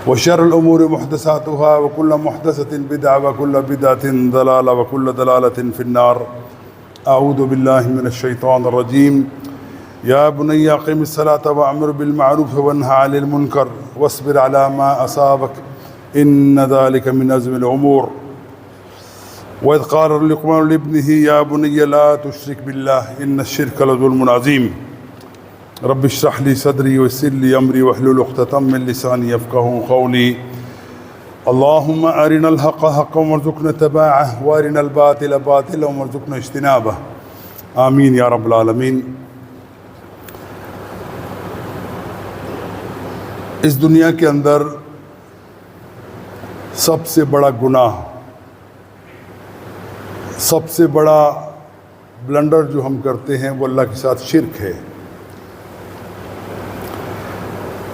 वशर्रुल उमूरि मुहदसातुहा व कुल्लु मुहदसतिन बिदअह व कुल्लु बिदअतिन दलाला व कुल्लु दलालतिन फिन्नार। अऊज़ु बिल्लाहि मिनश शैतानिर रजीम। या बुनय्या अक़िमिस्सलाता वअमुर बिल मअरूफ़ वन्हा अनिल मुनकर वस्बिर अला मा असाबक इन्न ज़ालिका मिन अज़्मिल उमूर। व इज़ क़ाला लुक़मानु लिब्निही या बुनय्या ला तुश्रिक बिल्लाह इन्नश्शिर्का लज़ुल्मुन अज़ीम। रब्बि इश्रह ली सदरी वयस्सिर ली अमरी वहलुल उक़दतम मिन लिसानी यफ़क़हू क़ौली। अल्लाहुम्मा अरिनल हक़्क़ हक़्क़न वरज़ुक़ना इत्तिबाअह व अरिनल बातिला बातिलन वरज़ुक़ना इज्तिनाबह। आमीन या रब्बल आलमीन। इस दुनिया के अंदर सबसे बड़ा गुनाह, सबसे बड़ा ब्लंडर जो हम करते हैं वो अल्लाह के साथ शिर्क है,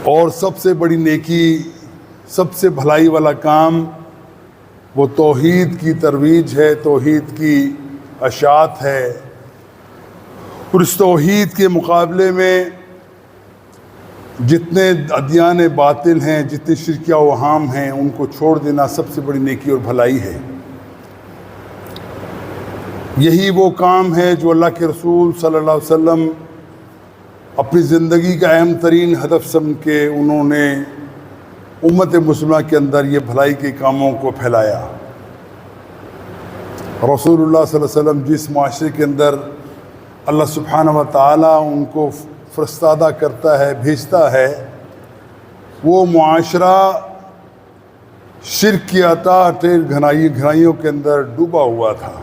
और सबसे बड़ी नेकी, सबसे भलाई वाला काम वो तौहीद की तरवीज है, तौहीद की अशात है। और इस तौहीद के मुकाबले में जितने अदियान बातिल हैं, जितने शिरकिया वहाम हैं, उनको छोड़ देना सबसे बड़ी नेकी और भलाई है। यही वो काम है जो अल्लाह के रसूल सल्लल्लाहु अलैहि वसल्लम अपनी ज़िंदगी का अहम तरीन हदफ समझ के उन्होंने उम्मत मुस्लिमा के अंदर ये भलाई के कामों को फैलाया। रसूलुल्लाह सल्लल्लाहु अलैहि वसल्लम जिस माशरे के अंदर अल्लाह सुब्हानहू व तआला उनको फरस्तादा करता है, भेजता है, वो मुआशरा शिर्क की अताटेर घनाइयों के अंदर डूबा हुआ था।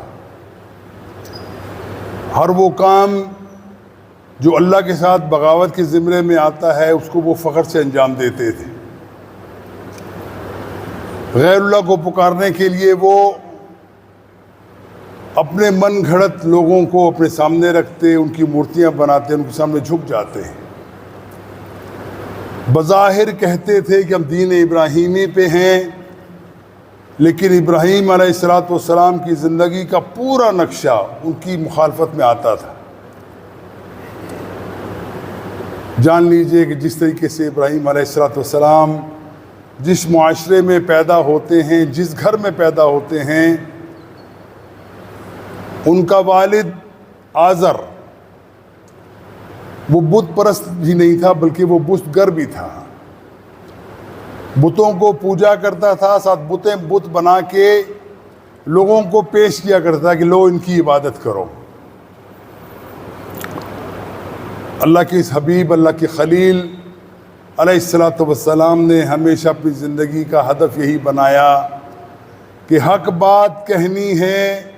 हर वो काम जो अल्लाह के साथ बगावत के ज़िम्मे में आता है उसको वो फ़ख्र से अंजाम देते थे। गैरुल्लाह को पुकारने के लिए वो अपने मन घड़त लोगों को अपने सामने रखते, उनकी मूर्तियां बनाते, उनके सामने झुक जाते हैं। बज़ाहिर कहते थे कि हम दीन इब्राहीमी पे हैं, लेकिन इब्राहीम अलैहिस्सलाम की ज़िंदगी का पूरा नक्शा उनकी मुखालफत में आता था। जान लीजिए कि जिस तरीके से इब्राहीम अलैहिस्सलाम जिस मुआशरे में पैदा होते हैं, जिस घर में पैदा होते हैं, उनका वालिद आज़र वो बुत परस्त भी नहीं था, बल्कि वो बुतगर भी था। बुतों को पूजा करता था, साथ बुत बना के लोगों को पेश किया करता था कि लो इनकी इबादत करो। अल्लाह के इस हबीब, अल्लाह के खलील अलैहिस्सलातु वस्सलाम ने हमेशा अपनी ज़िंदगी का हदफ यही बनाया कि हक बात कहनी है,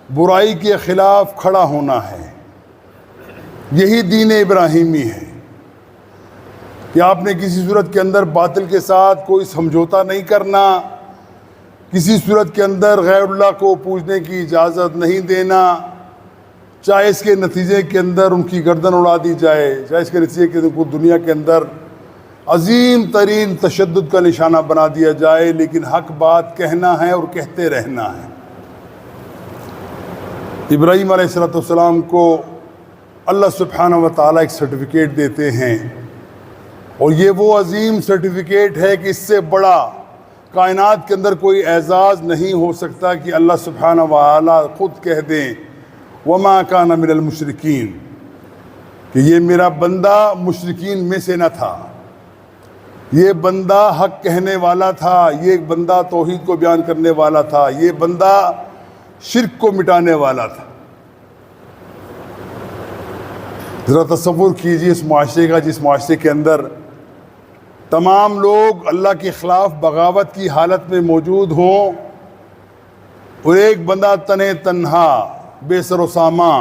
बुराई के ख़िलाफ़ खड़ा होना है। यही दीन इब्राहीमी है कि आपने किसी सूरत के अंदर बातिल के साथ कोई समझौता नहीं करना, किसी सूरत के अंदर गैरुल्लाह को पूजने की इजाज़त नहीं देना, चाहे इसके नतीजे के अंदर उनकी गर्दन उड़ा दी जाए, चाहे इसके नतीजे के अंदर दुनिया के अंदर अजीम तरीन तशद्दुद का निशाना बना दिया जाए, लेकिन हक बात कहना है और कहते रहना है। इब्राहीम अलैहिस्सलाम को अल्लाह सुब्हानहू व तआला एक सर्टिफ़िकेट देते हैं, और ये वो अजीम सर्टिफ़िकेट है कि इससे बड़ा कायनात के अंदर कोई एजाज़ नहीं हो सकता कि अल्लाह सुब्हानहू व तआला ख़ुद कह दें वमा काना मिनल मुशरिकीन, कि ये मेरा बंदा मुशरिकीन में से न था, ये बंदा हक कहने वाला था, ये बंदा तौहीद को बयान करने वाला था, ये बंदा शिर्क को मिटाने वाला था। ज़रा तसव्वुर कीजिए इस माशरे का, जिस माशरे के अंदर तमाम लोग अल्लाह के ख़िलाफ़ बगावत की हालत में मौजूद हों, और एक बंदा तने तन्हा बेसर सामा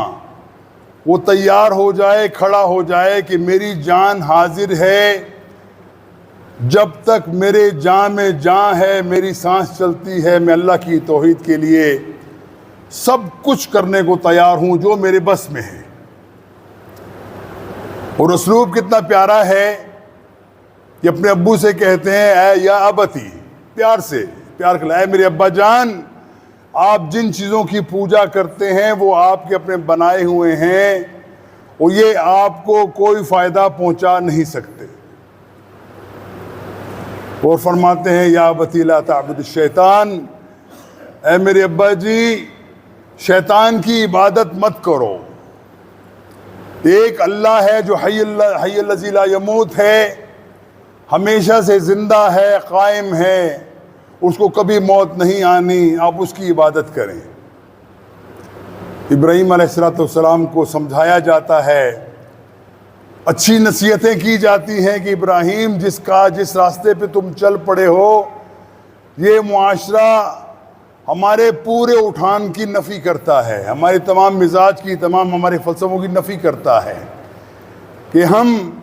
वो तैयार हो जाए, खड़ा हो जाए कि मेरी जान हाजिर है, जब तक मेरे जान में जान है, मेरी सांस चलती है, मैं अल्लाह की तौहीद के लिए सब कुछ करने को तैयार हूँ जो मेरे बस में है। और उसलूब कितना प्यारा है कि अपने अब्बू से कहते हैं ऐ या अबती, प्यार से, प्यार कर, ऐ मेरे अब्बा जान, आप जिन चीज़ों की पूजा करते हैं वो आपके अपने बनाए हुए हैं, और ये आपको कोई फ़ायदा पहुंचा नहीं सकते। और फरमाते हैं या बतीला ताबुद शैतान, ऐ मेरे अब्बा जी शैतान की इबादत मत करो। एक अल्लाह है जो हय्युल ला यमूत है, हमेशा से जिंदा है, कायम है, उसको कभी मौत नहीं आनी, आप उसकी इबादत करें। इब्राहीम अलैहिस्सलाम को समझाया जाता है, अच्छी नसीहतें की जाती हैं कि इब्राहीम जिस रास्ते पे तुम चल पड़े हो, ये मुआशरा हमारे पूरे उठान की नफ़ी करता है, हमारे तमाम मिजाज की, तमाम हमारे फ़लसफ़ों की नफ़ी करता है कि हम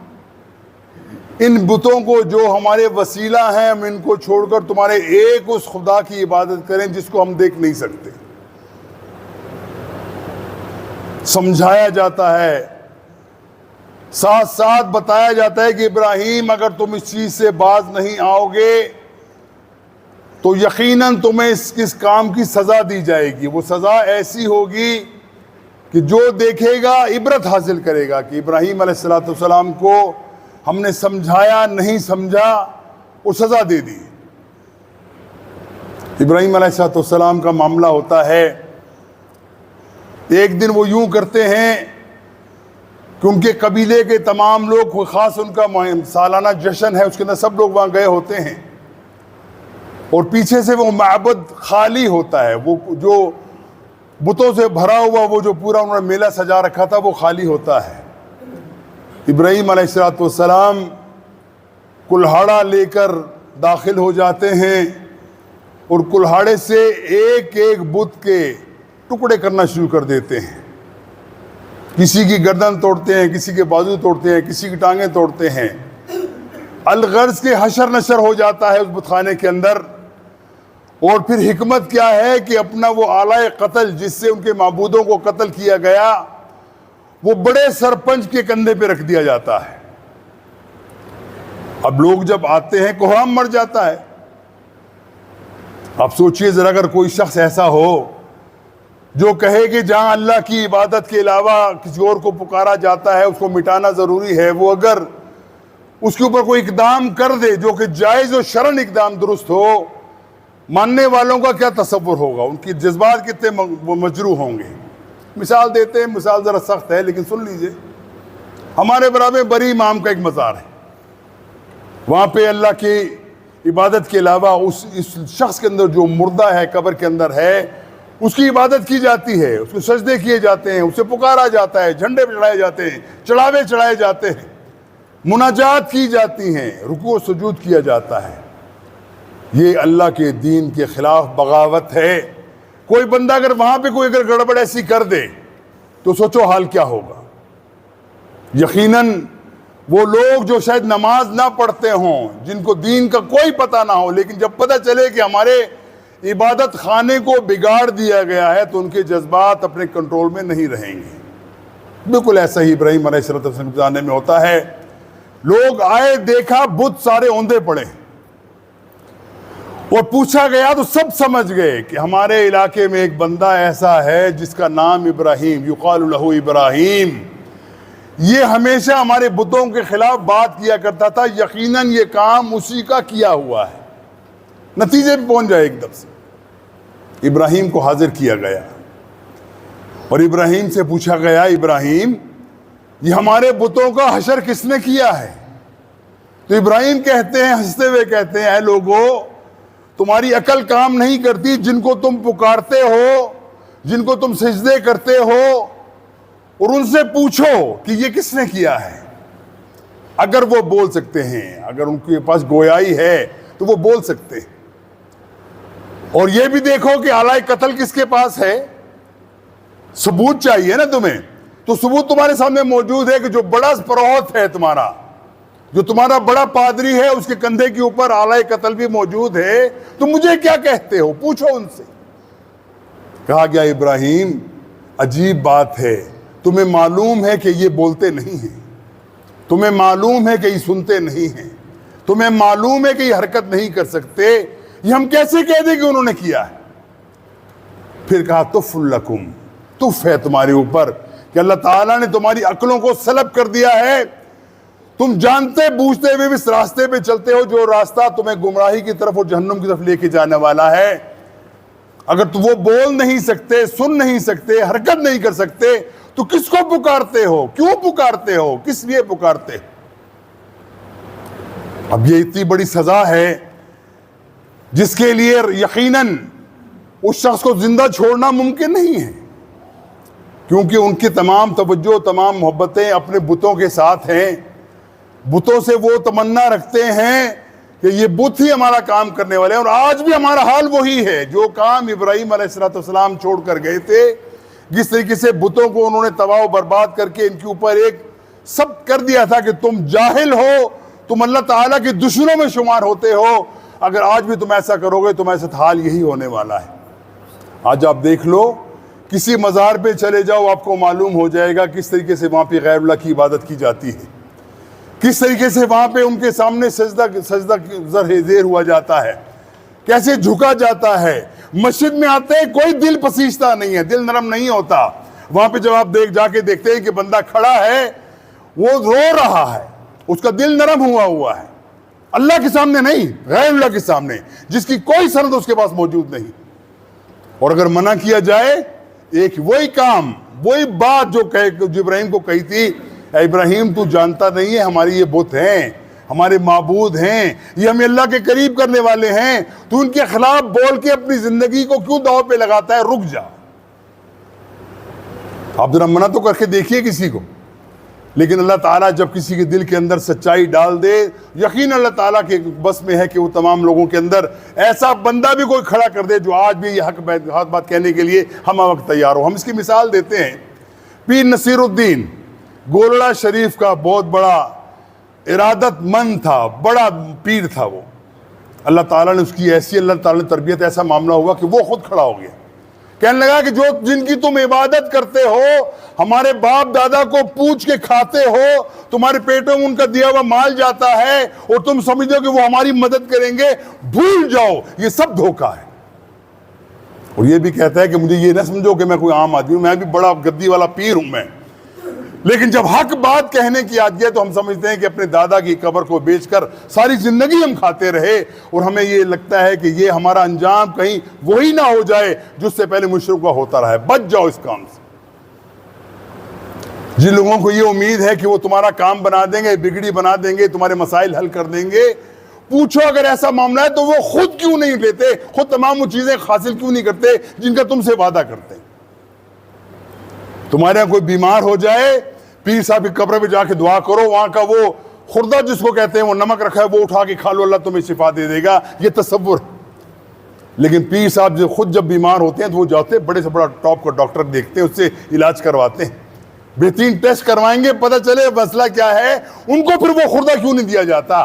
इन बुतों को जो हमारे वसीला हैं, हम इनको छोड़कर तुम्हारे एक उस खुदा की इबादत करें जिसको हम देख नहीं सकते। समझाया जाता है, साथ साथ बताया जाता है कि इब्राहीम अगर तुम इस चीज़ से बाज नहीं आओगे तो यकीनन तुम्हें इस काम की सज़ा दी जाएगी। वो सज़ा ऐसी होगी कि जो देखेगा इबरत हासिल करेगा कि इब्राहीम अलैहिस्सलाम को हमने समझाया, नहीं समझा, वो सज़ा दे दी। इब्राहीम अलैहिस्सलाम का मामला होता है, एक दिन वो यूं करते हैं कि उनके कबीले के तमाम लोग, ख़ास उनका सालाना जश्न है, उसके अंदर सब लोग वहाँ गए होते हैं और पीछे से वो माबद खाली होता है, वो जो बुतों से भरा हुआ वो जो पूरा उन्होंने मेला सजा रखा था वो खाली होता है। इब्राहीम अलैहिस्सलाम कुल्हाड़ा लेकर दाखिल हो जाते हैं और कुल्हाड़े से एक एक बुत के टुकड़े करना शुरू कर देते हैं। किसी की गर्दन तोड़ते हैं, किसी के बाजू तोड़ते हैं, किसी की टांगें तोड़ते हैं। अलगर्ज के हशर नशर हो जाता है उस बुतखाने के अंदर। और फिर हिकमत क्या है कि अपना वो आलाए कत्ल जिससे उनके माबूदों को कत्ल किया गया, वो बड़े सरपंच के कंधे पे रख दिया जाता है। अब लोग जब आते हैं, कोहराम मर जाता है। आप सोचिए जरा, अगर कोई शख्स ऐसा हो जो कहे कि जहां अल्लाह की इबादत के अलावा किसी और को पुकारा जाता है उसको मिटाना ज़रूरी है, वो अगर उसके ऊपर कोई इकदाम कर दे जो कि जायज़ और शरन इकदाम दुरुस्त हो, मानने वालों का क्या तसव्वुर होगा, उनकी जज्बात कितने मजरूह होंगे। मिसाल देते हैं, मिसाल ज़रा सख्त है लेकिन सुन लीजिए। हमारे बराबर बरी इमाम का एक मज़ार है, वहाँ पे अल्लाह की इबादत के अलावा इस शख्स के अंदर जो मुर्दा है, कब्र के अंदर है, उसकी इबादत की जाती है, उसको सजदे किए जाते हैं, उसे पुकारा जाता है, झंडे चढ़ाए जाते हैं, चढ़ावे चढ़ाए जाते हैं, मुनाजात की जाती हैं, रुकू सुजूद किया जाता है। ये अल्लाह के दीन के खिलाफ बगावत है। कोई बंदा अगर वहाँ पे कोई अगर गड़बड़ ऐसी कर दे तो सोचो हाल क्या होगा। यकीनन वो लोग जो शायद नमाज ना पढ़ते हों, जिनको दीन का कोई पता ना हो, लेकिन जब पता चले कि हमारे इबादत खाने को बिगाड़ दिया गया है तो उनके जज्बात अपने कंट्रोल में नहीं रहेंगे। बिल्कुल ऐसा ही इब्राहीम अलैहिस्सलाम के ज़माने में होता है। लोग आए, देखा बुत सारे औंधे पड़े और पूछा गया तो सब समझ गए कि हमारे इलाके में एक बंदा ऐसा है जिसका नाम इब्राहीम, युकालु लहू इब्राहीम, ये हमेशा हमारे बुतों के खिलाफ बात किया करता था, यकीनन ये काम उसी का किया हुआ है। नतीजे पे पहुंच जाए एकदम से। इब्राहीम को हाजिर किया गया और इब्राहीम से पूछा गया, इब्राहीम ये हमारे बुतों का हशर किसने किया है? तो इब्राहीम कहते हैं, हंसते हुए कहते हैं, ऐ लोगों, तुम्हारी अकल काम नहीं करती, जिनको तुम पुकारते हो, जिनको तुम सिजदे करते हो, और उनसे पूछो कि ये किसने किया है। अगर वो बोल सकते हैं, अगर उनके पास गोयाई है तो वो बोल सकते हैं। और ये भी देखो कि आलाए कत्ल किसके पास है। सबूत चाहिए ना तुम्हें, तो सबूत तुम्हारे सामने मौजूद है कि जो बड़ा परोहत है तुम्हारा, जो तुम्हारा बड़ा पादरी है, उसके कंधे के ऊपर आलाए कत्ल भी मौजूद है। तो मुझे क्या कहते हो, पूछो उनसे। कहा गया, इब्राहीम अजीब बात है, तुम्हें मालूम है कि ये बोलते नहीं हैं, तुम्हें मालूम है कि ये सुनते नहीं हैं, तुम्हें मालूम है कि ये हरकत नहीं कर सकते, ये हम कैसे कह दें कि उन्होंने किया है। फिर कहा, तुफ़्लकुम, तुफ़ है तुम्हारे ऊपर कि अल्लाह ताला ने तुम्हारी अक्लों को सलब कर दिया है, तुम जानते बूझते हुए भी इस रास्ते पे चलते हो जो रास्ता तुम्हें गुमराही की तरफ और जहन्नुम की तरफ लेके जाने वाला है। अगर तुम वो बोल नहीं सकते, सुन नहीं सकते, हरकत नहीं कर सकते, तो किसको पुकारते हो? क्यों पुकारते हो? किस लिए पुकारते हो? अब ये इतनी बड़ी सजा है जिसके लिए यकीनन उस शख्स को जिंदा छोड़ना मुमकिन नहीं है, क्योंकि उनकी तमाम तवज्जो, तमाम मोहब्बतें अपने बुतों के साथ हैं। बुतों से वो तमन्ना रखते हैं कि ये बुत ही हमारा काम करने वाले हैं। और आज भी हमारा हाल वही है जो काम इब्राहीम अलैहिस्सलाम छोड़ कर गए थे। जिस तरीके से बुतों को उन्होंने तबाह बर्बाद करके इनके ऊपर एक सब कर दिया था कि तुम जाहिल हो, तुम अल्लाह ताला के दुश्मनों में शुमार होते हो, अगर आज भी तुम ऐसा करोगे तुम्हारे साथ हाल यही होने वाला है। आज आप देख लो, किसी मज़ार पे चले जाओ, आपको मालूम हो जाएगा किस तरीके से वहाँ पे गैरुल्लाह की इबादत की जाती है, किस तरीके से वहाँ पे उनके सामने सजदा ज़ेर हुआ जाता है, कैसे झुका जाता है। मस्जिद में आते हैं कोई दिल पसीजता नहीं है, दिल नरम नहीं होता। वहाँ पे जब आप जाके देखते हैं कि बंदा खड़ा है, वो रो रहा है, उसका दिल नरम हुआ है, अल्लाह के सामने नहीं, गैरुल्लाह के सामने, जिसकी कोई सनद उसके पास मौजूद नहीं। और अगर मना किया जाए, एक वही काम, वही बात जो इब्राहीम को कही थी, इब्राहीम तू जानता नहीं है हमारी ये बुत हैं, हमारे माबूद हैं, ये हमें अल्लाह के करीब करने वाले हैं, तू उनके खिलाफ बोल के अपनी जिंदगी को क्यों दांव पे लगाता है? रुक जा। आप जरा मना तो करके देखिए किसी को। लेकिन अल्लाह ताला जब किसी के दिल के अंदर सच्चाई डाल दे, यकीन अल्लाह ताला के बस में है कि वो तमाम लोगों के अंदर ऐसा बंदा भी कोई खड़ा कर दे जो आज भी ये हक बात कहने के लिए हम वक्त तैयार हो। हम इसकी मिसाल देते हैं, पीर नसीरुद्दीन गोलड़ा शरीफ का बहुत बड़ा इरादतमंद था, बड़ा पीर था वो। अल्लाह ताला ने उसकी ऐसी, अल्लाह ताला ने तरबियत, ऐसा मामला हुआ कि वो खुद खड़ा हो गया, कहने लगा कि जो जिनकी तुम इबादत करते हो, हमारे बाप दादा को पूछ के खाते हो, तुम्हारे पेटों में उनका दिया हुआ माल जाता है और तुम समझो कि वो हमारी मदद करेंगे, भूल जाओ, ये सब धोखा है। और ये भी कहता है कि मुझे ये ना समझो कि मैं कोई आम आदमी हूं, मैं भी बड़ा गद्दी वाला पीर हूं मैं। लेकिन जब हक बात कहने की आती है तो हम समझते हैं कि अपने दादा की कब्र को बेचकर सारी जिंदगी हम खाते रहे, और हमें ये लगता है कि ये हमारा अंजाम कहीं वही ना हो जाए जिससे पहले मुशरिक का होता रहा है। बच जाओ इस काम से। जिन लोगों को ये उम्मीद है कि वो तुम्हारा काम बना देंगे, बिगड़ी बना देंगे, तुम्हारे मसाइल हल कर देंगे, पूछो अगर ऐसा मामला है तो वो खुद क्यों नहीं लेते, खुद तमाम वो चीजें हासिल क्यों नहीं करते जिनका तुमसे वादा करते हैं। तुम्हारे यहाँ कोई बीमार हो जाए, पीर साहब की कब्र पे जाके दुआ करो, वहां का वो खुर्दा जिसको कहते हैं, वो नमक रखा है, वो उठा के खा लो, अल्लाह तुम्हें शिफा दे देगा, ये तसव्वुर। लेकिन पीर साहब जो खुद जब बीमार होते हैं तो वो जाते हैं, बड़े से बड़ा टॉप का डॉक्टर देखते हैं, उससे इलाज करवाते हैं, बेहतरीन टेस्ट करवाएंगे, पता चले मसला क्या है। उनको फिर वो खुर्दा क्यों नहीं दिया जाता,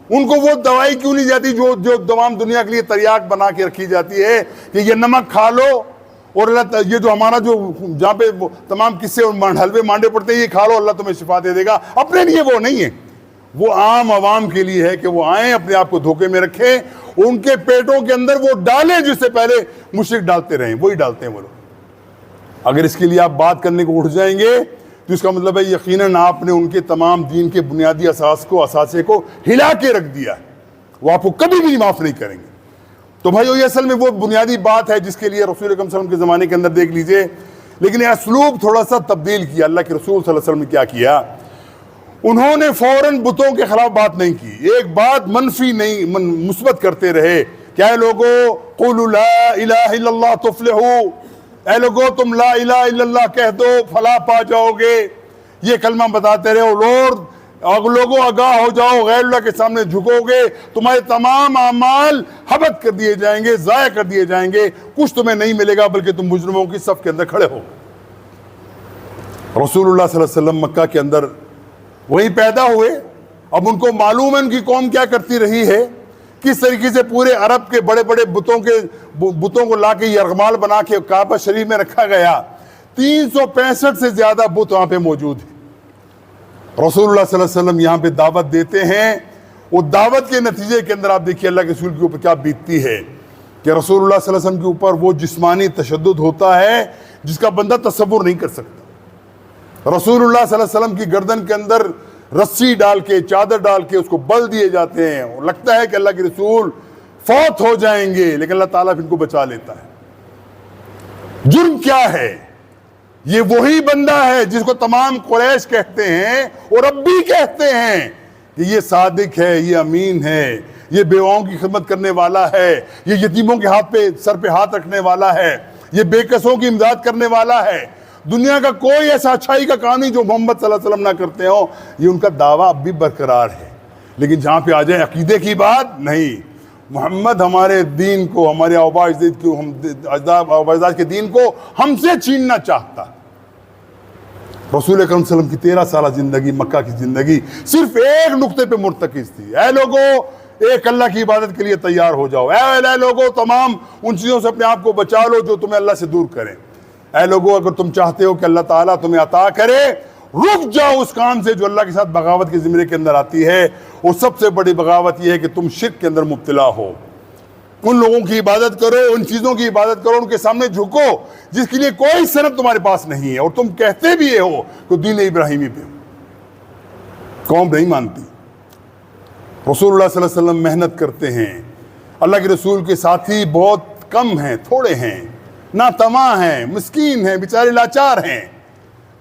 उनको वो दवाई क्यों नहीं जाती जो तमाम दुनिया के लिए तरियाक बना के रखी जाती है कि ये नमक खा लो, और ये जो हमारा जो जहाँ पे तमाम किस्से और हलवे मांडे पड़ते हैं, ये खा लो, अल्लाह तुम्हें शिफा दे देगा। अपने लिए वो नहीं है, वो आम आवाम के लिए है कि वो आए, अपने आप को धोखे में रखें, उनके पेटों के अंदर वो डालें जिससे पहले मुशरिक डालते रहे, वही डालते हैं वो लोग। अगर इसके लिए आप बात करने को उठ जाएंगे तो इसका मतलब है यकीनन आपने उनके तमाम दीन के बुनियादी असासे को हिला के रख दिया है, वो आपको कभी भी माफ नहीं करेंगे। तो भाई ये असल में वो बुनियादी बात है जिसके लिए रसूल अकरम सल्लल्लाहु अलैहि वसल्लम के ज़माने के अंदर देख लीजिए, लेकिन यह असलूब थोड़ा सा तब्दील किया। अल्लाह के रसूल सल्लल्लाहु अलैहि वसल्लम ने क्या किया, उन्होंने फौरन बुतों के खिलाफ बात नहीं की, एक बात मनफी नहीं मुस्बत करते रहे। क्या है लोगो, क़ुलू ला इलाहा इल्लल्लाह तुफ़्लिहू, ऐ लोगो तुम ला इलाहा इल्लल्लाह कह दो, फलाह पा जाओगे, ये कलमा बताते रहे। और लोगों आगाह हो जाओ, गैरुल्लाह के सामने झुकोगे, तुम्हारे तमाम अमाल हबत कर दिए जाएंगे, ज़ाया कर दिए जाएंगे, कुछ तुम्हें नहीं मिलेगा, बल्कि तुम मुजरिमों की सफ के अंदर खड़े हो। रसूलुल्लाह सल्लल्लाहु अलैहि वसल्लम मक्का के अंदर वही पैदा हुए। अब उनको मालूम है उनकी कौम क्या करती रही है, किस तरीके से पूरे अरब के बड़े बड़े बुतों को ला के यरगमाल बना के काबा शरीफ में रखा गया। 365 से ज्यादा बुत वहां पे मौजूद है। रसूलुल्लाह सल्लल्लाहु अलैहि वसल्लम यहाँ पे दावत देते हैं, वो दावत के नतीजे के अंदर आप देखिए अल्लाह के रसूल के ऊपर क्या बीतती है कि रसूलुल्लाह सल्लल्लाहु अलैहि वसल्लम के ऊपर वो जिस्मानी तशद्दुद होता है जिसका बंदा तसव्वुर नहीं कर सकता। रसूलुल्लाह सल्लल्लाहु अलैहि वसल्लम की गर्दन के अंदर रस्सी डाल के, चादर डाल के उसको बल दिए जाते हैं और लगता है कि अल्लाह के रसूल फौत हो जाएंगे, लेकिन अल्लाह ताला इनको बचा लेता है। जुर्म क्या है? ये वही बंदा है जिसको तमाम कुरैश कहते हैं और अब भी कहते हैं कि ये सादिक है, ये अमीन है, ये बेवाओं की खिदमत करने वाला है, ये यतीमों के हाथ पे, सर पे हाथ रखने वाला है, ये बेकसों की इमदाद करने वाला है। दुनिया का कोई ऐसा अच्छाई का काम नहीं जो मोहम्मद सल्लल्लाहु अलैहि वसल्लम ना करते हो। ये उनका दावा अब भी बरकरार है। लेकिन जहां पे आ जाए अकीदे की बात, नहीं, मोहम्मद हमारे दीन को, हमारे अजदाद के दीन को हमसे छीनना चाहता। रसूल अकरम सल्लल्लाहु अलैहि वसल्लम की 13 साल जिंदगी, मक्का की जिंदगी सिर्फ एक नुक्ते पे मुर्तकिज थी। ऐ लोगों, एक अल्लाह की इबादत के लिए तैयार हो जाओ। ऐ लोगों, तमाम उन चीज़ों से अपने आप को बचा लो जो तुम्हें अल्लाह से दूर करें। ऐ लोगों, अगर तुम चाहते हो कि अल्लाह ताला तुम्हें अता करे, रुक जाओ उस काम से जो अल्लाह के साथ बगावत के ज़िम्मे के अंदर आती है। और सबसे बड़ी बगावत यह है कि तुम शिर्क के अंदर मुब्तला हो। उन लोगों की इबादत करो, उन चीज़ों की इबादत करो, उनके सामने झुको जिसके लिए कोई सनद तुम्हारे पास नहीं है और तुम कहते भी ये हो कि दीन इब्राहिमी पे हो। कौम नहीं मानती। रसूलुल्लाह सल्लल्लाहु अलैहि वसल्लम मेहनत करते हैं। अल्लाह के रसूल के साथी बहुत कम हैं, थोड़े हैं, ना तमा हैं, मिस्कीन हैं, बेचारे लाचार हैं।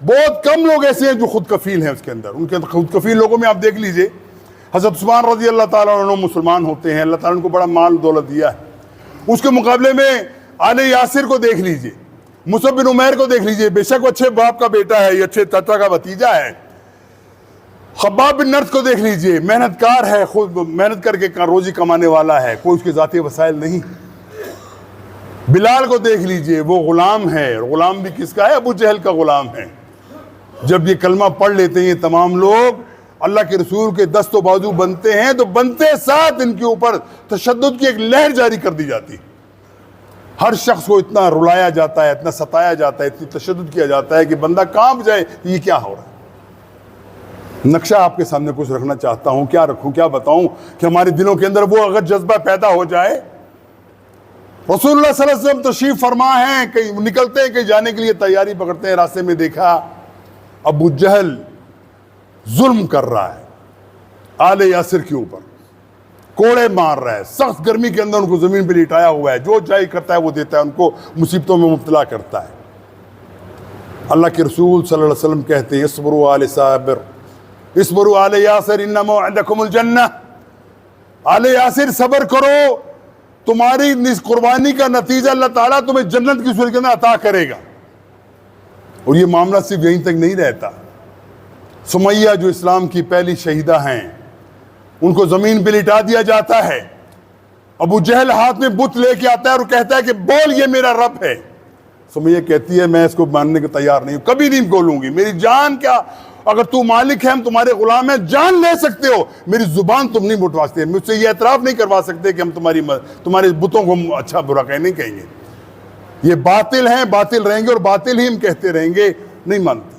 बहुत कम लोग ऐसे हैं जो खुद कफील हैं उसके अंदर। उनके खुद कफील लोगों में आप देख लीजिए, हज़रत उस्मान रज़ी अल्लाह ताला अन्हु मुसलमान होते हैं, अल्लाह ताला उनको बड़ा माल दौलत दिया है। उसके मुकाबले में आले यासिर को देख लीजिए, मुसअब बिन उमैर को देख लीजिए, बेशक वो अच्छे बाप का बेटा है, ये अच्छे चाचा का भतीजा है। खब्बाब बिन नर्द को देख लीजिए, मेहनतकार है, खुद मेहनत करके रोजी कमाने वाला है, कोई उसके ज़ाती वसाइल नहीं। बिलाल को देख लीजिए, वो गुलाम है, और गुलाम भी किसका है? अबू जहल का गुलाम है। जब ये कलमा पढ़ लेते हैं तमाम लोग, अल्लाह के रसूल के दस्तो बाजू बनते हैं, तो बनते साथ इनके ऊपर तशद्दुद की एक लहर जारी कर दी जाती। हर शख्स को इतना रुलाया जाता है, इतना सताया जाता है, इतनी तशद्दुद किया जाता है कि बंदा कांप जाए कि ये क्या हो रहा है। नक्शा आपके सामने कुछ रखना चाहता हूँ, क्या रखूँ, क्या बताऊँ कि हमारे दिलों के अंदर वो अगर जज्बा पैदा हो जाए। रसूलुल्लाह सल्लल्लाहु अलैहि वसल्लम तशरीफ फरमा है, कहीं निकलते हैं, कहीं जाने के लिए तैयारी पकड़ते हैं, रास्ते में देखा अबू जहल जुल्म कर रहा है आले यासिर के ऊपर, कोड़े मार रहा है, सख्त गर्मी के अंदर उनको जमीन पर लिटाया हुआ है, जो चाहे करता है वो देता है, उनको मुसीबतों में मुब्तला करता है। अल्लाह के रसूल सल्लल्लाहु अलैहि वसल्लम कहते हैं, इस्बरू आले साबिर, इस्बरू आले यासिर, इन्ना मौइदकुमुल जन्नह। आले यासिर, सब्र करो, तुम्हारी इस कुर्बानी का नतीजा अल्लाह ताला तुम्हें जन्नत की सूरत के अंदर अता करेगा। और ये मामला सिर्फ यहीं तक नहीं रहता। सुमैया जो इस्लाम की पहली शहीदा हैं, उनको जमीन पे लिटा दिया जाता है। अबू जहल हाथ में बुत लेके आता है और कहता है कि बोल ये मेरा रब है। सुमैया कहती है मैं इसको मानने को तैयार नहीं हूं, कभी नहीं बोलूंगी, मेरी जान क्या, अगर तू मालिक है, हम तुम्हारे गुलाम हैं, जान ले सकते हो, मेरी जुबान तुम नहीं मुटवा सकते, मुझसे ये एतराफ नहीं करवा सकते कि हम तुम्हारे बुतों को हम अच्छा बुरा नहीं कहेंगे। ये बातिल हैं, बातिल रहेंगे और बातिल ही हम कहते रहेंगे, नहीं मानते।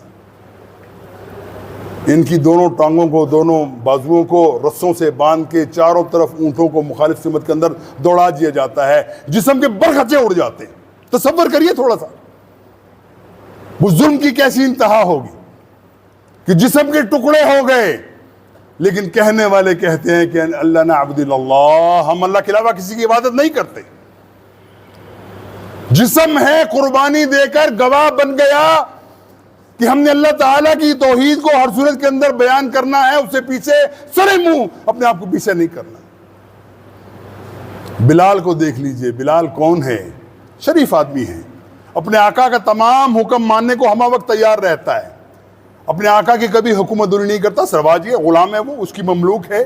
इनकी दोनों टांगों को, दोनों बाजुओं को रस्सों से बांध के चारों तरफ ऊंटों को मुखालिफ सिमत के अंदर दौड़ा दिया जाता है, जिस्म के बरखचे उड़ जाते हैं। तसव्वुर करिए थोड़ा सा वो जुल्म की कैसी इंतहा होगी कि जिस्म के टुकड़े हो गए, लेकिन कहने वाले कहते हैं कि अल्लाह ना अब्दुल्लाह, हम अल्लाह के अलावा किसी की इबादत नहीं करते। जिस्म है कुर्बानी देकर गवाह बन गया कि हमने अल्लाह ताला की तौहीद को हर सूरत के अंदर बयान करना है, उससे पीछे सरे मुंह अपने आप को पीछे नहीं करना। बिलाल को देख लीजिए, बिलाल कौन है? शरीफ आदमी है, अपने आका का तमाम हुक्म मानने को हमा वक्त तैयार रहता है, अपने आका की कभी हुकूमतदारी नहीं करता, सरवाज है, गुलाम है, वो उसकी ममलूक है,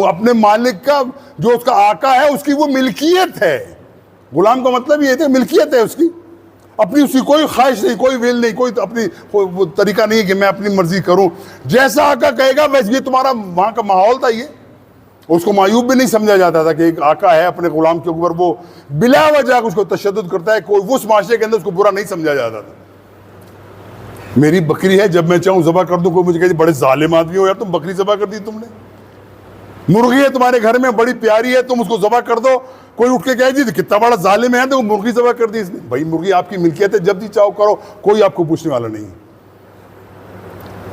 अपने मालिक का जो उसका आका है उसकी वो मिल्कियत है। गुलाम का मतलब ये है मिल्कियत है उसकी, अपनी उसकी कोई ख्वाहिश नहीं, कोई विल नहीं, कोई अपनी वो तरीका नहीं है कि मैं अपनी मर्जी करूं, जैसा आका कहेगा वैसे। ये तुम्हारा वहां का माहौल था, ये उसको मायूब भी नहीं समझा जाता था कि एक आका है अपने गुलाम के ऊपर वो बिला वजह उसको तशद्दुद करता है, कोई उस माशरे के अंदर उसको बुरा नहीं समझा जाता था। मेरी बकरी है, जब मैं चाहूं जबा कर दूं, कोई मुझे कहती बड़े जालिम आदमी हो यार, तुम बकरी जबा कर दी तुमने। मुर्गी है तुम्हारे घर में, बड़ी प्यारी है, तुम उसको जबा कर दो, कोई उठ के कहे जी कितना बड़ा जालिम है, तो वो मुर्गी जबा कर दी इसने। भाई मुर्गी आपकी मिल्कियत है, जब भी चाहो करो, कोई आपको पूछने वाला नहीं।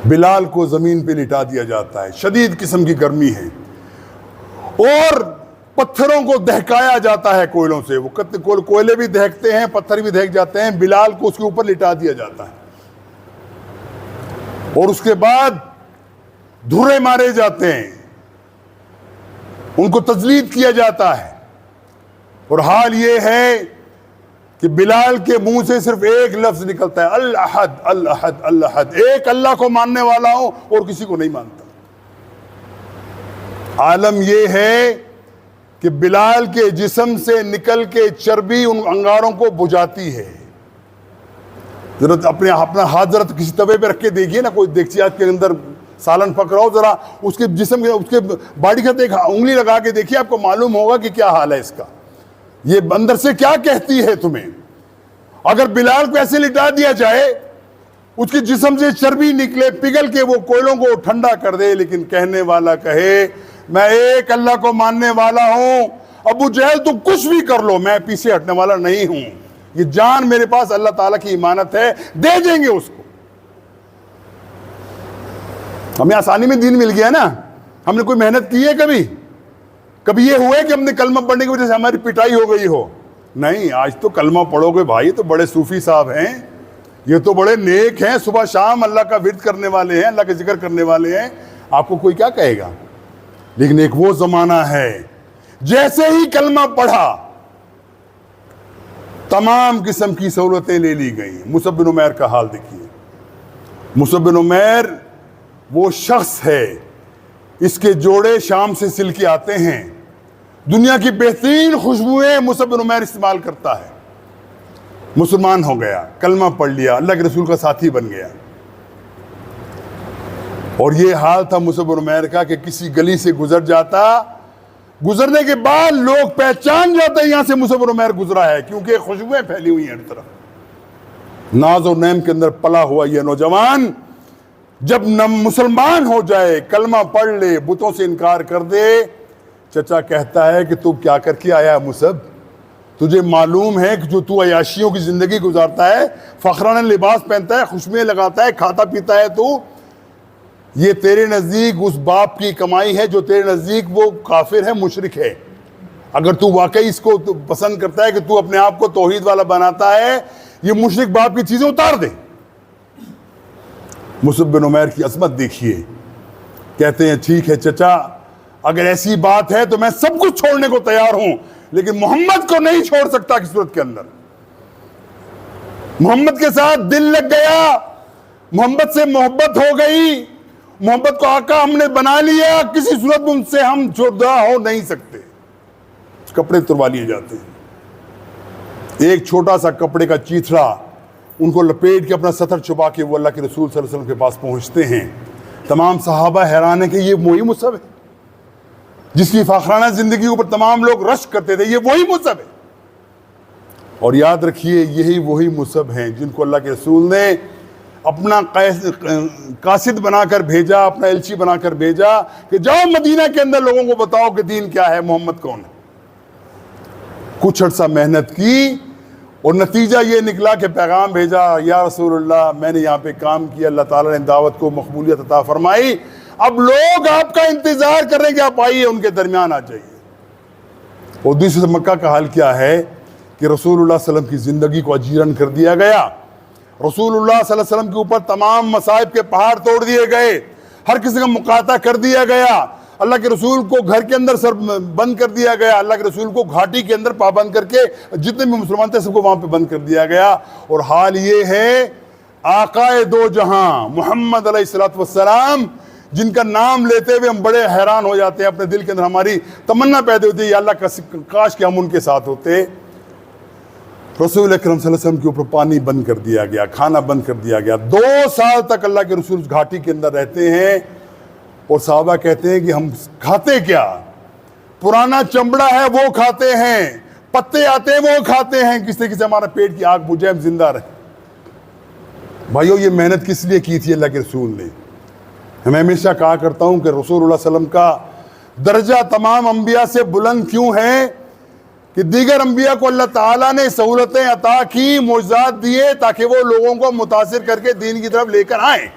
बिलाल को ज़मीन पे लिटा दिया जाता है, शदीद किस्म की गर्मी है, और पत्थरों को दहकाया जाता है कोयलों से। वो कोयले भी दहकते हैं, पत्थर भी दहक जाते हैं, बिलाल को उसके ऊपर लिटा दिया जाता है, और उसके बाद धुरे मारे जाते हैं, उनको तजलीद किया जाता है। और हाल ये है कि बिलाल के मुंह से सिर्फ एक लफ्ज निकलता है, अल अहद अल अहद अल अहद, एक अल्लाह को मानने वाला हूं और किसी को नहीं मानता। आलम यह है कि बिलाल के जिस्म से निकल के चर्बी उन अंगारों को बुझाती है। जरा अपना हाथ जरा किसी तवे पे रख के देखिए ना, कोई देगची के अंदर सालन पक रहा हो, जरा उसके जिस्म उसके बॉडी के एक उंगली लगा के देखिए, आपको मालूम होगा कि क्या हाल है इसका, ये अंदर से क्या कहती है तुम्हें। अगर बिलाल को ऐसे लिटा दिया जाए, उसके जिस्म से चर्बी निकले, पिघल के वो कोयलों को ठंडा कर दे, लेकिन कहने वाला कहे मैं एक अल्लाह को मानने वाला हूं, अबू जहल तुम कुछ भी कर लो, मैं पीछे हटने वाला नहीं हूं, ये जान मेरे पास अल्लाह ताला की इमानत है, दे देंगे उसको। हमें आसानी में दीन मिल गया ना, हमने कोई मेहनत की है कभी ये हुआ है कि हमने कलमा पढ़ने की वजह से हमारी पिटाई हो गई हो? नहीं, आज तो कलमा पढ़ोगे भाई तो बड़े सूफी साहब हैं, ये तो बड़े नेक हैं, सुबह शाम अल्लाह का विर्द करने वाले हैं, अल्लाह का जिक्र करने वाले हैं, आपको कोई क्या कहेगा। लेकिन एक वो जमाना है, जैसे ही कलमा पढ़ा तमाम किस्म की सहूलतें ले ली गई। मुसअब बिन उमैर का हाल देखिए। मुसअब बिन उमैर वो शख्स है, इसके जोड़े शाम से सिल के आते हैं, दुनिया की बेहतरीन खुशबुएं मुसअब बिन उमैर इस्तेमाल करता है। मुसलमान हो गया, कलमा पढ़ लिया, अल्लाह के रसूल का साथी बन गया। और ये हाल था मुसअब बिन उमैर का कि किसी गली से गुजर जाता, गुजरने के बाद लोग पहचान जाते यहां से मुसअब बिन उमैर गुजरा है, क्योंकि खुशबुएं फैली हुई हैं हर तरफ। नाज और नैम के अंदर पला हुआ यह नौजवान जब मुसलमान हो जाए, कलमा पढ़ ले, बुतों से इनकार कर दे, चचा कहता है कि तू क्या करके आया है मुसअब, तुझे मालूम है कि जो तू अयाशियों की जिंदगी गुजारता है, फखराना लिबास पहनता है, खुशबुएं लगाता है, खाता पीता है, तू ये तेरे नज़दीक उस बाप की कमाई है जो तेरे नज़दीक वो काफिर है, मुशरिक है। अगर तू वाकई इसको पसंद करता है कि तू अपने आप को तौहीद वाला बनाता है, ये मुशरिक बाप की चीज़ें उतार दे। मुसअब बिन उमैर की अज़मत देखिए, कहते हैं ठीक है चचा, अगर ऐसी बात है तो मैं सब कुछ छोड़ने को तैयार हूं, लेकिन मोहम्मद को नहीं छोड़ सकता किसी सूरत के अंदर। मोहम्मद के साथ दिल लग गया, मोहम्मद से मोहब्बत हो गई, मोहब्बत को आका हमने बना लिया, किसी सूरत में उनसे हम जुदा हो नहीं सकते। कपड़े तुरवा लिए जाते हैं, एक छोटा सा कपड़े का चीथड़ा उनको लपेट के अपना सतर छुपा के वो अल्लाह के रसूल सल्लल्लाहु अलैहि वसल्लम के पास पहुंचते हैं। तमाम सहाबा हैरान है कि ये वही मुसअब है जिसकी फाखराना जिंदगी के ऊपर तमाम लोग रश करते थे, ये वही मुसअब है। और याद रखिए, यही वही मुसअब हैं जिनको अल्लाह के रसूल ने अपना कासिद बनाकर भेजा, अपना एलची बनाकर भेजा कि जाओ मदीना के अंदर लोगों को बताओ कि दीन क्या है, मोहम्मद कौन है। कुछ अर्सा मेहनत की और नतीजा ये निकला कि पैगाम भेजा, या रसूलुल्लाह मैंने यहाँ पे काम किया, अल्लाह ताला ने दावत को मकबूलियत अता फरमाई, अब लोग आपका इंतजार कर रहे हैं कि आप आइए, उनके दरमियान आ जाइए। और दूसरे मक्का का हाल क्या है कि रसूलुल्लाह सल्लल्लाहु अलैहि वसल्लम की ज़िंदगी को अजीरन कर दिया गया। रसूलुल्लाह सल्लल्लाहु अलैहि वसल्लम के ऊपर तमाम मसाइब के पहाड़ तोड़ दिए गए, हर किसी का मुकाता कर दिया गया, अल्लाह के रसूल को घर के अंदर सर बंद कर दिया गया, अल्लाह के रसूल को घाटी के अंदर पाबंद करके जितने भी मुसलमान थे सबको वहाँ पे बंद कर दिया गया। और हाल ये है, आकाए दो जहां मोहम्मद अलैहिस्सलातु वस्सलाम, जिनका नाम लेते हुए हम बड़े हैरान हो जाते हैं, अपने दिल के अंदर हमारी तमन्ना पैदा होती है, या अल्लाह काश कि हम उनके साथ होते। रसूल अकरम सल्लल्लाहु अलैहि वसल्लम के ऊपर पानी बंद कर दिया गया, खाना बंद कर दिया गया। 2 साल तक अल्लाह के रसूल घाटी के अंदर रहते हैं और सहाबा कहते हैं कि हम खाते क्या, पुराना चमड़ा है वो खाते हैं, पत्ते आते हैं वो खाते हैं, किसी किसी हमारा पेट की आग बुझे, हम जिंदा रहे। भाइयों, ये मेहनत किस लिए की थी अल्लाह के रसूल ने? मैं हमेशा कहा करता हूं कि रसूलुल्लाह सल्लल्लाहु अलैहि वसल्लम का दर्जा तमाम अंबिया से बुलंद क्यों है कि दीगर अंबिया को अल्लाह ताला ने सहूलतें अता की, मोज़ात दिए, ताकि वो लोगों को मुतासिर करके दीन की तरफ लेकर आए।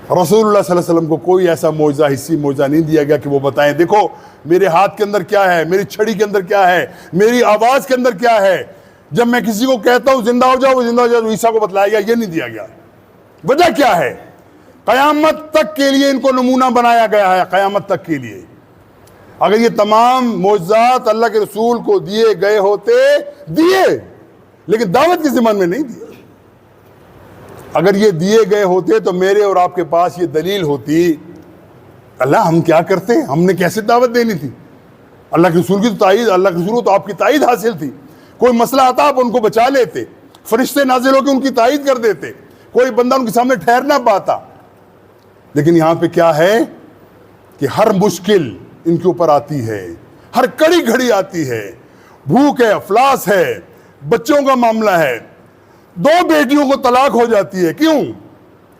रसूलुल्लाह सल्लल्लाहु अलैहि वसल्लम को कोई ऐसा मौजज़ा, हिस्सी मौजज़ा नहीं दिया गया कि वो बताएं देखो मेरे हाथ के अंदर क्या है, मेरी छड़ी के अंदर क्या है, मेरी आवाज़ के अंदर क्या है। जब मैं किसी को कहता हूँ जिंदा हो जाओ, वो जिंदा हो जाओ, तो ईसा को बतलाया गया, ये नहीं दिया गया। वजह क्या है? क़यामत तक के लिए इनको नमूना बनाया गया है, क़यामत तक के लिए। अगर ये तमाम मौजज़ात अल्लाह के रसूल को दिए गए होते, दिए, लेकिन दावत की ज़िम्मन में नहीं दिए। अगर ये दिए गए होते तो मेरे और आपके पास ये दलील होती, अल्लाह हम क्या करते, हमने कैसे दावत देनी थी। अल्लाह के रसूल की तो ताईद, अल्लाह के रसूल को तो आपकी ताईद हासिल थी। कोई मसला आता आप उनको बचा लेते, फरिश्ते नाजिल होकर उनकी ताईद कर देते, कोई बंदा उनके सामने ठहर ना पाता। लेकिन यहाँ पे क्या है कि हर मुश्किल इनके ऊपर आती है, हर कड़ी घड़ी आती है। भूख है, अफलास है, बच्चों का मामला है, 2 बेटियों को तलाक हो जाती है। क्यों?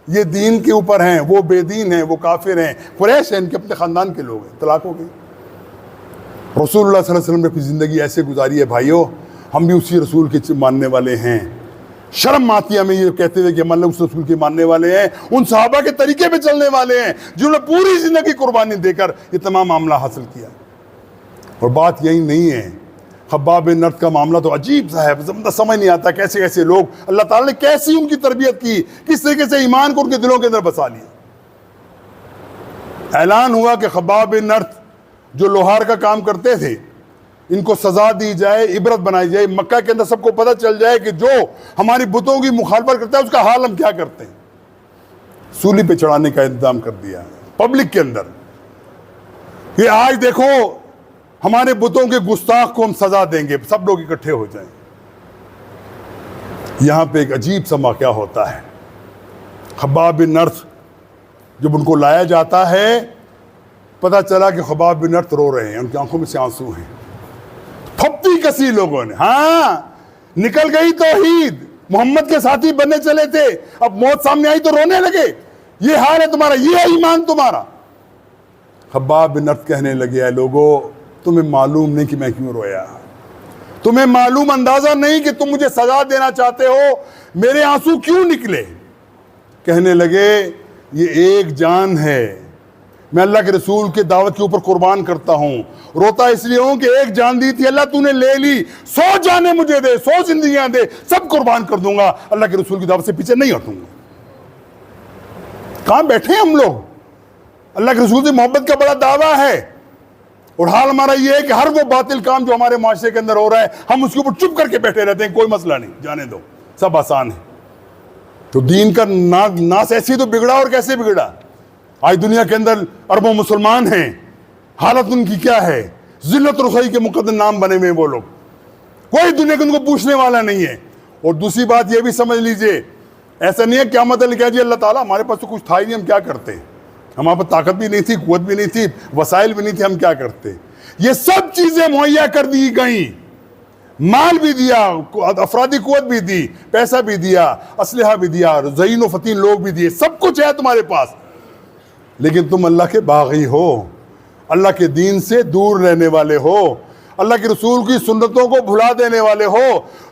ये दीन के ऊपर हैं, वो बेदीन हैं, वो काफिर हैं, कुरैश हैं, इनके अपने खानदान के लोग हैं, तलाक हो गई। रसूलुल्लाह सल्लल्लाहु अलैहि वसल्लम ने अपनी ज़िंदगी ऐसे गुजारी है भाइयों, हम भी उसी रसूल के मानने वाले हैं। शर्म आती है हमें ये कहते हुए कि हम उस रसूल के मानने वाले हैं, उन सहाबा के तरीके पे चलने वाले हैं जिन्होंने पूरी ज़िंदगी कुर्बानी देकर ये तमाम मामला हासिल किया। और बात यही नहीं है, खब्बाब बिन अरत का मामला तो अजीब सा है, समझ नहीं आता कैसे कैसे लोग, अल्लाह ताला ने कैसी उनकी तरबियत की, किस तरीके से ईमान को उनके दिलों के अंदर बसा लिया। ऐलान हुआ कि खब्बाब बिन अरत जो लोहार का काम करते थे, इनको सजा दी जाए, इबरत बनाई जाए, मक्का के अंदर सबको पता चल जाए कि जो हमारी बुतों की मुखालफत करता है उसका हाल हम क्या करते हैं। सूली पे चढ़ाने का इंतजाम कर दिया पब्लिक के अंदर, ये आज देखो हमारे बुतों के गुस्ताख को हम सजा देंगे, सब लोग इकट्ठे हो जाएं। यहां पे एक अजीब सा वाक़या होता है। खब्बाब बिन अरत जब उनको लाया जाता है, पता चला कि खब्बाब बिन अरत रो रहे हैं, उनकी आंखों में से आंसू हैं। थप्पी कसी लोगों ने, हाँ निकल गई तौहीद, मोहम्मद के साथी बनने चले थे, अब मौत सामने आई तो रोने लगे, ये हाल है तुम्हारा, ये है ईमान तुम्हारा। खब्बाब बिन अरत कहने लगे, है लोगों तुम्हें मालूम नहीं कि मैं क्यों रोया, तुम्हें मालूम अंदाजा नहीं कि तुम मुझे सजा देना चाहते हो, मेरे आंसू क्यों निकले। कहने लगे ये एक जान है, मैं अल्लाह के रसूल के दावत के ऊपर कुर्बान करता हूं, रोता इसलिए हूं कि एक जान दी थी, अल्लाह तूने ले ली, 100 जाने मुझे दे, 100 जिंदगियां दे, सब कुर्बान कर दूंगा, अल्लाह के रसूल की दावत से पीछे नहीं हटूंगा। कहां बैठे हम लोग, अल्लाह के रसूल से मोहब्बत का बड़ा दावा है, और हाल हमारा यह है कि हर वो बातिल काम जो हमारे माशरे के अंदर हो रहा है, हम उसके ऊपर चुप करके बैठे रहते हैं, कोई मसला नहीं, जाने दो, सब आसान है। तो दीन का नास ऐसे ही तो बिगड़ा, और कैसे बिगड़ा। आज दुनिया के अंदर अरबों मुसलमान हैं, हालत उनकी क्या है, जिल्लत रसोई के मुकद्दर नाम बने हुए वो लोग, कोई दुनिया के उनको पूछने वाला नहीं है। और दूसरी बात ये भी समझ लीजिए, ऐसा नहीं है क़यामत लिखा जी अल्लाह ताला हमारे पास तो कुछ था ही नहीं, हम क्या करते, हमारे पास ताकत भी नहीं थी, कुव्वत भी नहीं थी, वसाइल भी नहीं थे, हम क्या करते। ये सब चीजें मुहैया कर दी गई, माल भी दिया, अफरादी कुव्वत भी दी, पैसा भी दिया, असलहा भी दिया, ज़हीन व फतीन लोग भी दिए, सब कुछ है तुम्हारे पास, लेकिन तुम अल्लाह के बागी हो, अल्लाह के दीन से दूर रहने वाले हो, अल्लाह के रसूल की सुन्नतों को भुला देने वाले हो,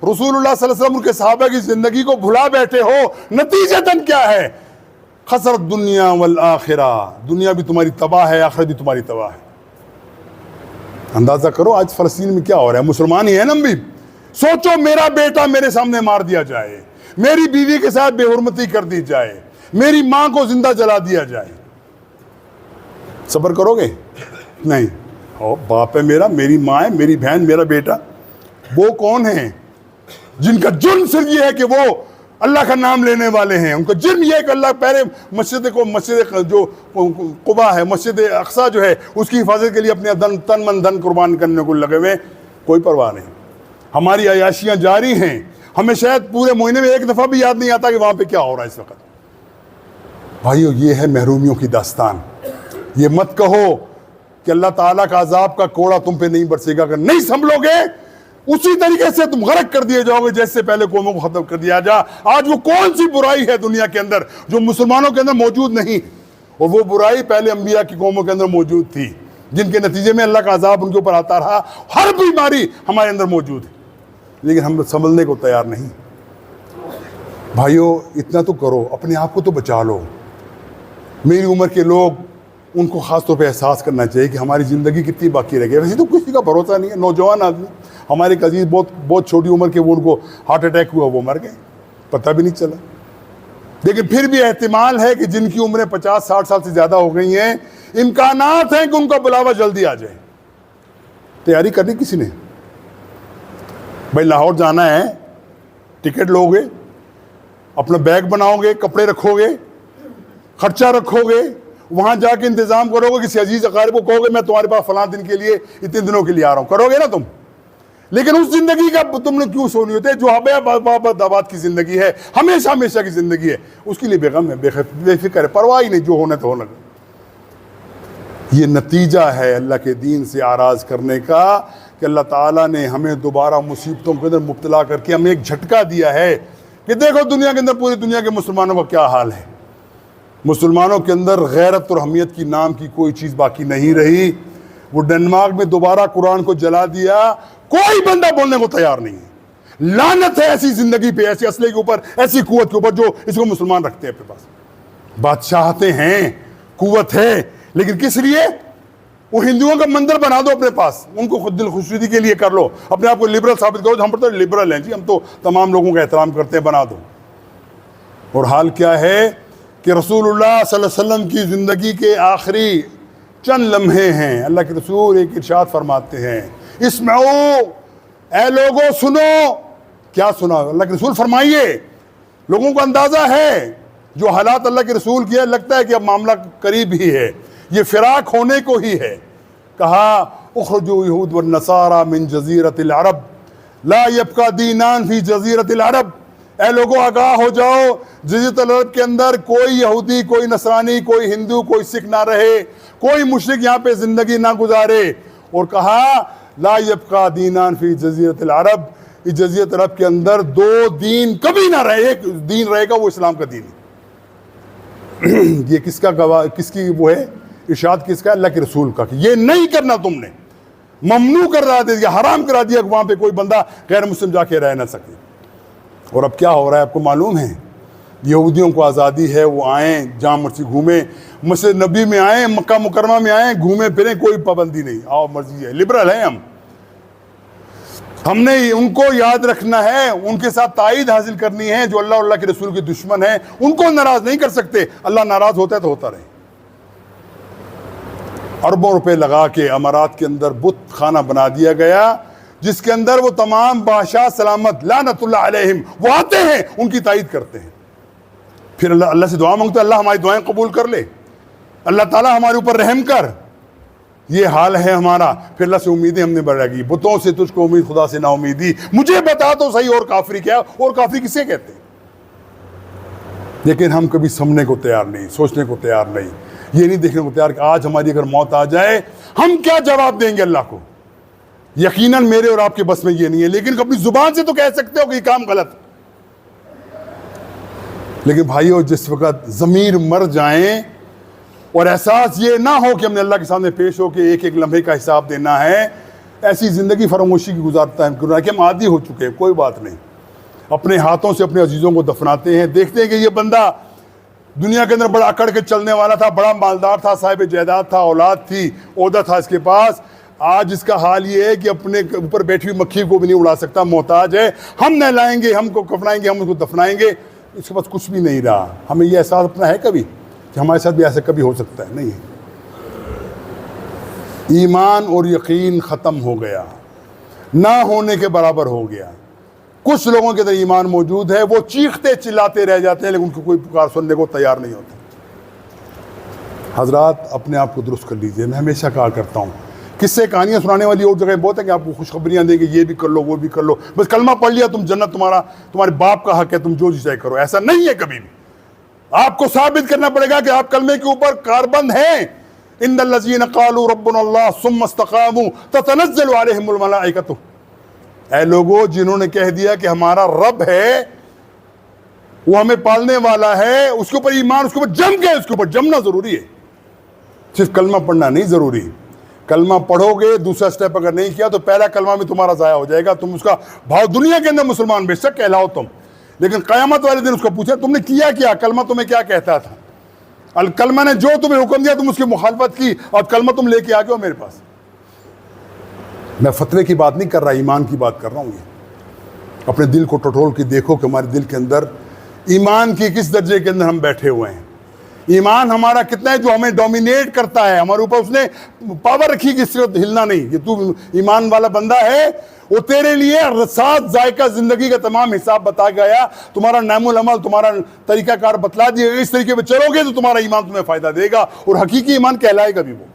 रसूलुल्लाह सल्लल्लाहु अलैहि वसल्लम के सहाबा की जिंदगी को भुला बैठे हो। नतीजतन क्या है, खसरत दुनिया वल आखिरा, दुनिया भी तुम्हारी तबाह है, आखिरत भी तुम्हारी तबाह है। अंदाजा करो आज फ़लस्तीन में क्या हो रहा है, मुसलमान ही है ना भी। सोचो मेरा बेटा मेरे सामने मार दिया जाए, मेरी बीवी के साथ बेहुरमती कर दी जाए, मेरी माँ को जिंदा जला दिया जाए, सब्र करोगे? नहीं। ओ बाप है मेरा, मेरी माँ है, मेरी बहन, मेरा बेटा, वो कौन है जिनका जुर्म सिर्फ ये है कि वो अल्लाह का नाम लेने वाले हैं। उनका जुर्म ये है कि अल्लाह पहले मस्जिद जो कुबा है, मस्जिद अक्सा जो है, उसकी हिफाजत के लिए अपने तन मन धन कुर्बान करने को लगे हुए, कोई परवाह नहीं। हमारी अयाशियाँ जारी हैं, हमें शायद पूरे महीने में एक दफ़ा भी याद नहीं आता कि वहाँ पे क्या हो रहा है इस वक्त। भाइयों ये है महरूमियों की दास्तान। ये मत कहो कि अल्लाह ताला का अजाब का कोड़ा तुम पे नहीं बरसेगा, अगर नहीं संभलोगे उसी तरीके से तुम गरक कर दिए जाओगे जैसे पहले कौमों को खत्म कर दिया जा। आज वो कौन सी बुराई है दुनिया के अंदर जो मुसलमानों के अंदर मौजूद नहीं, और वो बुराई पहले अंबिया की कौमों के अंदर मौजूद थी, जिनके नतीजे में अल्लाह का अजाब उनके ऊपर आता रहा। हर बीमारी हमारे अंदर मौजूद है, लेकिन हम संभलने को तैयार नहीं। भाइयों इतना तो करो, अपने आप को तो बचा लो। मेरी उम्र के लोग, उनको ख़ास तौर पे एहसास करना चाहिए कि हमारी ज़िंदगी कितनी बाकी रह गई। वैसे तो किसी का भरोसा नहीं है। नौजवान आदमी, हमारे एक अजीज़ बहुत छोटी उम्र के, वो उनको हार्ट अटैक हुआ, वो मर गए, पता भी नहीं चला। लेकिन फिर भी एहतिमाल है कि जिनकी उम्रें 50-60 साल से ज़्यादा हो गई हैं, इम्कानात हैं कि उनका बुलावा जल्दी आ जाए। तैयारी करनी किसी ने, भाई लाहौर जाना है, टिकट लोगे, अपना बैग बनाओगे, कपड़े रखोगे, खर्चा रखोगे, वहां जाके इंतजाम करोगे, किसी अजीज अकारिब को कहोगे मैं तुम्हारे पास फलां दिन के लिए, इतने दिनों के लिए आ रहा हूं, करोगे ना तुम। लेकिन उस जिंदगी का तुमने क्यों सोनी होते, जो आबाद की जिंदगी है, हमेशा हमेशा की जिंदगी है, उसके लिए बेगम है, बेफिक्र है, परवाह ही नहीं, जो होना तो होना। ये नतीजा है अल्लाह के दीन से आराज करने का कि अल्लाह ताला ने हमें दोबारा मुसीबतों के अंदर मुब्तला करके हमें एक झटका दिया है कि देखो दुनिया के अंदर, पूरी दुनिया के मुसलमानों का क्या हाल है। मुसलमानों के अंदर गैरत और हमियत की नाम की कोई चीज़ बाकी नहीं रही। वो डेनमार्क में दोबारा कुरान को जला दिया, कोई बंदा बोलने को तैयार नहीं है। लानत है ऐसी जिंदगी पे, ऐसे असले के ऊपर, ऐसी कुव्वत के ऊपर जो इसको मुसलमान रखते हैं अपने पास। बादशाहते हैं, कुव्वत है, लेकिन किस लिए? वो हिंदुओं का मंदिर बना दो अपने पास, उनको खुद दिल खुशी के लिए कर लो, अपने आप को लिबरल साबित करो, हम तो लिबरल हैं जी, हम तो तमाम लोगों का एहतराम करते हैं, बना दो। और हाल क्या है कि रसूलुल्लाह सल्लल्लाहु अलैहि वसल्लम की ज़िंदगी के आखिरी चंद लम्हे हैं। अल्लाह के रसूल एक इरशाद फरमाते हैं, इस्माओ, ऐ लोगों सुनो। क्या सुना? अल्लाह के रसूल फरमाइए। लोगों को अंदाज़ा है जो हालात अल्लाह के रसूल की है, लगता है कि अब मामला करीब ही है, ये फिराक होने को ही है। कहा उखरजू यहूद व नसारा मिन जज़ीरतिल अरब ला यबका दीनान फी जज़ीरतिल अरब। ऐ लोगों आगाह हो जाओ, जज़ीरतुल अरब के अंदर कोई यहूदी, कोई नसरानी, कोई हिंदू, कोई सिख ना रहे, कोई मुशरिक यहाँ पे ज़िंदगी ना गुजारे। और कहा ला यबका दीनान फी जज़ीरतिल अरब, इस जज़ीरत अरब के अंदर दो दीन कभी ना रहे, एक दीन रहेगा, वो इस्लाम का दीन है। ये किसका गवाह, किसकी वो है इरशाद, किसका? अल्लाह के रसूल का। कि ये नहीं करना, तुमने ममनू कर दिया, हराम करा दिया कि वहाँ पे कोई बंदा गैर मुस्लिम जाके रह ना सके। और अब क्या हो रहा है आपको मालूम है? यहूदियों को आज़ादी है, वो आएँ जहाँ मर्जी घूमें, मस्जिद नबी में आएँ, मक्का मुकरमा में आएँ, घूमें फिरें, कोई पाबंदी नहीं, आओ मर्जी है, लिबरल है हम। हमने उनको याद रखना है, उनके साथ ताईद हासिल करनी है। जो अल्लाह और अल्लाह के रसूल के दुश्मन है उनको नाराज नहीं कर सकते। अल्लाह नाराज होता है तो होता रहे। अरबों रुपए लगा के अमारात के अंदर बुत खाना बना दिया गया, जिसके अंदर वो तमाम बादशाह सलामत लानतुल्लाह अलैहिम वो आते हैं, उनकी ताईद करते हैं। फिर अल्लाह से दुआ मांगते, अल्लाह हमारी दुआएं कबूल कर ले, अल्लाह ताला हमारे ऊपर रहम कर। ये हाल है हमारा। फिर अल्लाह से उम्मीदें हमने बढ़ाई, बुतों से तुझको उम्मीद, खुदा से ना उम्मीदी। मुझे बता तो सही, और काफिरी क्या, और काफिरी किसे कहते हैं? लेकिन हम कभी समझने को तैयार नहीं, सोचने को तैयार नहीं, ये नहीं देखने को तैयार कि आज हमारी अगर मौत आ जाए हम क्या जवाब देंगे अल्लाह को। यकीनन मेरे और आपके बस में ये नहीं है, लेकिन अपनी जुबान से तो कह सकते हो कि काम गलत। लेकिन भाइयों, जिस वक्त ज़मीर मर जाएं और एहसास ये ना हो कि हमने अल्लाह के सामने पेश हो के एक एक लम्हे का हिसाब देना है, ऐसी ज़िंदगी फरामोशी की गुजारता है कि हम आदी हो चुके हैं। कोई बात नहीं, अपने हाथों से अपने अजीज़ों को दफनाते हैं, देखते हैं कि ये बंदा दुनिया के अंदर बड़ा अकड़ के चलने वाला था, बड़ा मालदार था, साहिब जायदाद था, औलाद थी, ओहदा था इसके पास। आज इसका हाल ये है कि अपने ऊपर बैठी हुई मक्खी को भी नहीं उड़ा सकता, मोहताज है। हम नहलाएंगे, हमको कफनाएंगे, हम उसको दफनाएंगे, इसके पास कुछ भी नहीं रहा। हमें ये एहसास अपना है कभी कि हमारे साथ भी ऐसा कभी हो सकता है? नहीं है। ईमान और यकीन ख़त्म हो गया, ना होने के बराबर हो गया। कुछ लोगों के अंदर ईमान मौजूद है, वो चीखते चिल्लाते रह जाते हैं, लेकिन उनको कोई पुकार सुनने को तैयार नहीं होता। हजरात, अपने आप को दुरुस्त कर लीजिए। मैं हमेशा कहा करता हूँ, किस्से कहानियाँ सुनाने वाली और जगह बहुत है कि आपको खुशखबरियाँ देंगे, ये भी कर लो, वो भी कर लो, बस कलमा पढ़ लिया तुम, जन्नत तुम्हारे बाप का हक है, तुम जो चाहे करो। ऐसा नहीं है कभी भी। आपको साबित करना पड़ेगा कि आप कलमे के ऊपर कारबंद हैं। इन्नल्लज़ीना क़ालू रब्बुनल्लाह सुम्मा इस्तक़ामू ततनज़्ज़लु अलैहिमुल मलाइकतु। ऐ लोगों, जिन्होंने कह दिया कि हमारा रब है, वो हमें पालने वाला है, उसके ऊपर ईमान, उसके ऊपर जम गए, उसके ऊपर जमना जरूरी है। सिर्फ कलमा पढ़ना नहीं जरूरी। कलमा पढ़ोगे, दूसरा स्टेप अगर नहीं किया तो पहला कलमा भी तुम्हारा जाया हो जाएगा। तुम उसका भाव दुनिया के अंदर मुसलमान बेशक कहलाओ तुम, लेकिन क़यामत वाले दिन उसको पूछा तुमने किया क्या, कलमा तुम्हें क्या कहता था? अल कलमा ने जो तुम्हें हुक्म दिया तुम उसकी मुखालफत की और कलमा तुम लेके आ गए हो मेरे पास। मैं फतवे की बात नहीं कर रहा, ईमान की बात कर रहा हूँ। ये अपने दिल को टटोल के देखो कि हमारे दिल के अंदर ईमान की किस दर्जे के अंदर हम बैठे हुए हैं। ईमान हमारा कितना है जो हमें डोमिनेट करता है, हमारे ऊपर उसने पावर रखी कि सिर्फ हिलना नहीं। कि तू ईमान वाला बंदा है, वो तेरे लिए साथ जायका जिंदगी का तमाम हिसाब बता गया, तुम्हारा नामुल अमल, तुम्हारा तरीकाकार बतला दिया। इस तरीके पे चलोगे तो तुम्हारा ईमान तुम्हें फायदा देगा और हकीकी ईमान कहलाएगा भी वो।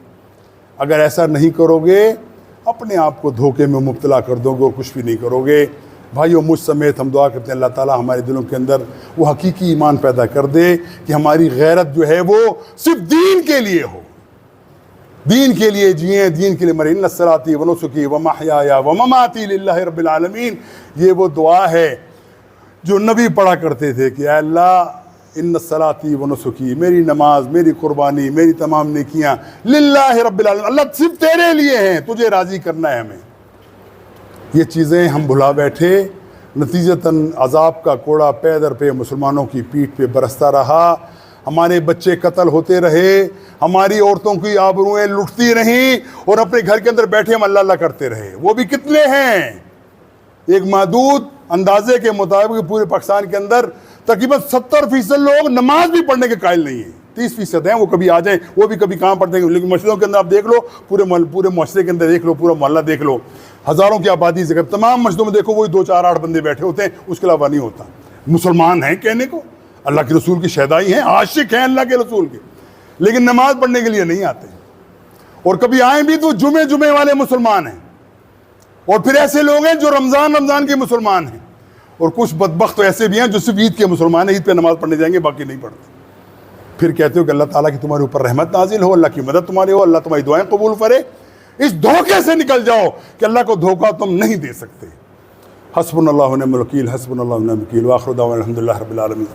अगर ऐसा नहीं करोगे अपने आप को धोखे में मुब्तला कर दोगे, कुछ भी नहीं करोगे। भाइयों, मुझ समेत हम दुआ करते हैं अल्लाह ताला हमारे दिलों के अंदर वो हकीकी ईमान पैदा कर दे कि हमारी गैरत जो है वो सिर्फ दीन के लिए हो, दीन के लिए जिए, दीन के लिए मरे। इन्ना सलाती व नुसुकी व महयाया व ममाती लिल्लाहि रब्बिल आलमीन। ये वो दुआ है जो नबी पढ़ा करते थे कि अल्लाह इन्ना सलाती व नुसुकी, मेरी नमाज, मेरी कुर्बानी, मेरी तमाम नेकियां लिल्लाहि रब्बिल आलमीन, अल्लाह सिर्फ तेरे लिए हैं, तुझे राज़ी करना है हमें। ये चीज़ें हम भुला बैठे, नतीजतन अजाब का कोड़ा पे दर पे मुसलमानों की पीठ पे बरसता रहा। हमारे बच्चे कत्ल होते रहे, हमारी औरतों की आबरूएं लुटती रहीं और अपने घर के अंदर बैठे हम अल्लाह अल्लाह करते रहे। वो भी कितने हैं? एक महदूद अंदाजे के मुताबिक पूरे पाकिस्तान के अंदर तकरीबन 70% लोग नमाज भी पढ़ने के कायल नहीं है। 30% हैं वो कभी आ जाएं, वो भी कभी कहाँ पढ़ते हैं। लेकिन मस्जिदों के अंदर आप देख लो, पूरे मुआशरे के अंदर देख लो, पूरा मोहल्ला देख लो, हज़ारों की आबादी से तमाम मस्जिदों में देखो वही 2 4 8 बंदे बैठे होते हैं, उसके अलावा नहीं होता। मुसलमान हैं कहने को, अल्लाह के रसूल की शहदाई हैं, आशिक हैं अल्लाह के रसूल के, लेकिन नमाज पढ़ने के लिए नहीं आते। और कभी आए भी तो जुमे वाले मुसलमान हैं। और फिर ऐसे लोग हैं जो रमज़ान के मुसलमान हैं। और कुछ बदबख्त तो ऐसे भी हैं जो सिर्फ ईद के मुसलमान हैं, ईद पे नमाज पढ़ने जाएंगे, बाकी नहीं पढ़ते। फिर कहते हो कि अल्लाह ताला की तुम्हारे ऊपर रहमत नाजिल हो, अल्लाह की मदद तुम्हारी हो, अल्लाह तुम्हारी दुआएं कबूल करे। इस धोखे से निकल जाओ कि अल्लाह को धोखा तुम नहीं दे सकते। हस्बुनल्लाहु व निअमल वकील, हस्बुनल्लाहु व निअमल वकील, व आखिरु दावाना अल्हम्दुलिल्लाहि रब्बिल आलमीन।